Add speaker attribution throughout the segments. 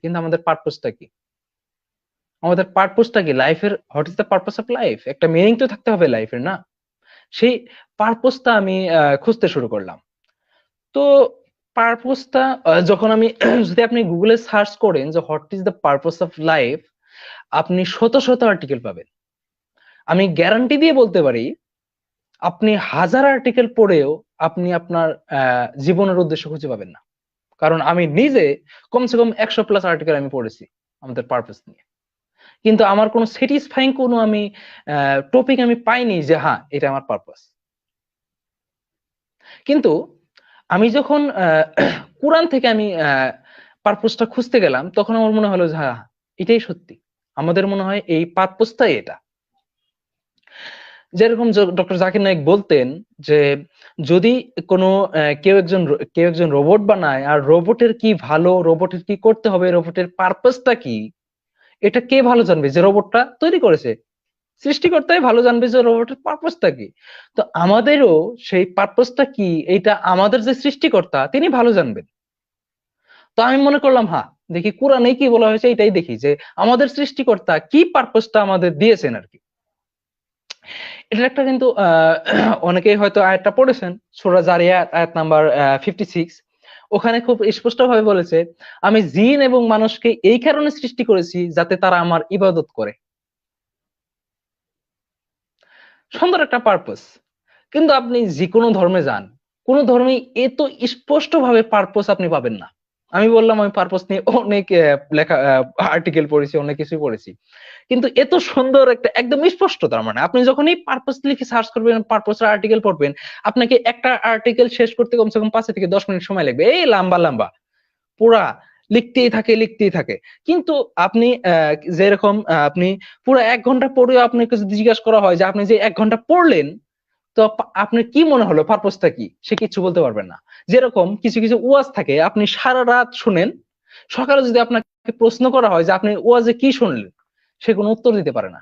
Speaker 1: কিন্তু আমাদের পারপোজটা কি? আমাদের পারপোজটা কি লাইফের? What is the purpose of life? একটা মিনিং তো থাকতে হবে লাইফের, না? সেই পারপোজটা আমি খুঁজতে শুরু করলাম। তো পারপোজটা যখন আমি যদি আপনি গুগলে সার্চ করেন যে what is the purpose of life, আপনি শত শত আর্টিকেল পাবেন। আমি গ্যারান্টি দিয়ে বলতে পারি আপনি হাজার আর্টিকেল পড়েও আপনি আপনার জীবনের উদ্দেশ্য খুঁজে পাবেন না। কারণ আমি নিজে কমসে কম 100+ আর্টিকেল আমি পড়েছি আমাদের পারপাস নিয়ে। কিন্তু আমার কোনো স্যাটিসফাইং কোনো আমি টপিক আমি পাইনি যে হ্যাঁ, এটা আমার পারপাস। কিন্তু আমি যখন কোরআন থেকে আমি পারপাসটা খুঁজতে গেলাম, তখন আমার মনে হলো যে হ্যাঁ, এটাই সত্যি। আমাদের মনে হয় এই পারপাসটাই এটা। যেরকম ডক্টর জাকির নায়েক বলতেন যে যদি কোনো কেউ একজন রোবট বানায়, আর রোবটের কি ভালো, রোবটের কি করতে হবে, রোবটের পারপাসটা কি, এটা কে ভালো জানবে? যে রোবটটা তৈরি করেছে, সৃষ্টিকর্তাই ভালো জানবে যে রোবটের পারপাসটা কি। তো আমাদেরও সেই পারপাসটা কি, এটা আমাদের যে সৃষ্টিকর্তা তিনি ভালো জানবেন। তো আমি মনে করলাম হ্যাঁ, দেখি কোরআনে কি বলা হয়েছে, এটাই দেখি যে আমাদের সৃষ্টিকর্তা কি পারপাসটা আমাদের দিয়েছেন আর কি। এটার একটা কিন্তু অনেকেই হয়তো আয়াতটা পড়েছেন, সূরা জারিয়াত আয়াত নাম্বার 56। ওখানে খুব স্পষ্টভাবে বলেছে, আমি জিন এবং মানুষকে এই কারণে সৃষ্টি করেছি যাতে তারা আমার ইবাদত করে। সুন্দর একটা পারপাস। কিন্তু আপনি যে কোনো ধর্মে যান, কোনো ধর্মেই এত স্পষ্টভাবে পারপাস আপনি পাবেন না। আমি বললাম আমি পারপাস নিয়ে অনেক লেখা আর্টিকেল পড়েছি, অনেক কিছুই পড়েছি। কিন্তু এত সুন্দর একটা একদম স্পষ্ট, তার মানে আপনি যখনই পারপাস লিখে সার্চ করবেন, পারপাসের আর্টিকেল পড়বেন, আপনাকে একটা আর্টিকেল শেষ করতে কমসে কম 5 থেকে 10 মিনিট সময় লাগবে। এই লম্বা লম্বা পুরা লিখতেই থাকে। কিন্তু আপনি যেরকম আপনি পুরা 1 ঘন্টা পড়েও আপনাকে যদি জিজ্ঞাসা করা হয় যে আপনি যে 1 ঘন্টা পড়লেন, তো আপনার কি মনে হলো, পারপাসটা কি? সে কিচ্ছু বলতে পারবেন না। যেরকম কিছু কিছু ওয়াজ থাকে আপনি সারা রাত শুনেন, সকালে যদি আপনাকে প্রশ্ন করা হয় যে আপনি ওয়াজে কি শুনলেন, সে কোনো উত্তর দিতে পারে না।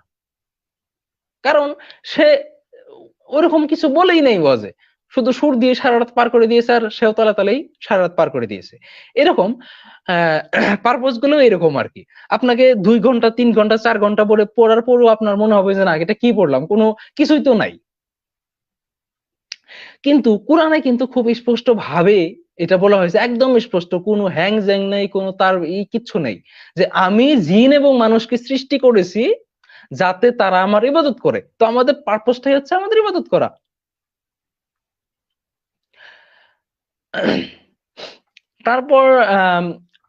Speaker 1: কারণ সে ওরকম কিছু বলেই নেই ওয়াজে। শুধু সুর দিয়ে সারা রাত পার করে দিয়েছে, আর সেও তালেই সারা রাত পার করে দিয়েছে। এরকম পারপোজ গুলো এরকম আরকি। আপনাকে ২ ঘন্টা, ৩ ঘন্টা, ৪ ঘন্টা পড়ার পরও আপনার মনে হবে যে না, এটা কি পড়লাম? কোনো কিছুই তো নাই। কিন্তু কোরআনে কিন্তু খুব স্পষ্ট ভাবে এটা বলা হয়েছে, একদম স্পষ্ট, কোনো হ্যাং জ্যাং নেই, কোনো তার কিচ্ছু নেই, যে আমি জিন এবং মানুষকে সৃষ্টি করেছি যাতে তারা আমার ইবাদত করে। তো আমাদের পারপোজটাই হচ্ছে আমাদের ইবাদত করা। তারপর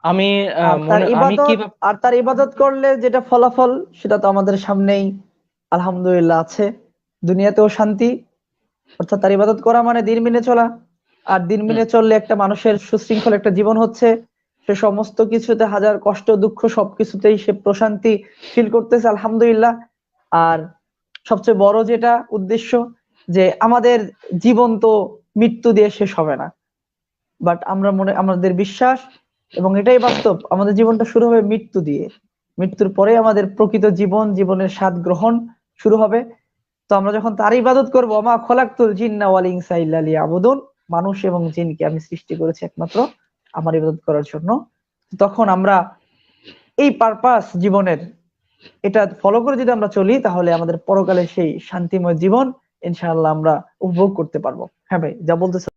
Speaker 1: আমি
Speaker 2: আর তার
Speaker 1: মনে আমি কি
Speaker 2: ইবাদত আর তার ইবাদত করলে যেটা ফলাফল, সেটা তো আমাদের সামনেই আলহামদুলিল্লাহ আছে। দুনিয়াতেও শান্তি, অর্থাৎ তার ইবাদত করা মানে দিন মেনে চলা। আর দিন
Speaker 1: হুম,
Speaker 2: মেনে চললে একটা মানুষের সুশৃঙ্খল একটা জীবন হচ্ছে, সে সমস্ত কিছুতে, হাজার কষ্ট দুঃখ সবকিছুতেই সে প্রশান্তি ফিল করতেছে আলহামদুলিল্লাহ। আর সবচেয়ে বড় যেটা উদ্দেশ্য, যে আমাদের জীবন তো মৃত্যু দিয়ে শেষ হবে না, বাট আমাদের বিশ্বাস এবং এটাই বাস্তব, আমাদের জীবনটা শুরু হবে মৃত্যু দিয়ে। মৃত্যুর পরে আমাদের প্রকৃত জীবনের স্বাদ গ্রহণ শুরু হবে। তো আমরা যখন তার ইবাদত করবো, মা খলাকতুল জিন্না ওয়াল ইনসা ইল্লা লিয়াবুদুন, মানুষ এবং জিনকে আমি সৃষ্টি করেছি একমাত্র আমার ইবাদত করার জন্য, তখন আমরা এই পারপাস জীবনের, এটা ফলো করে যদি আমরা চলি, তাহলে আমাদের পরকালে সেই শান্তিময় জীবন ইনশাআল্লাহ আমরা উপভোগ করতে পারবো। হ্যাঁ ভাই, যা বলতেছে।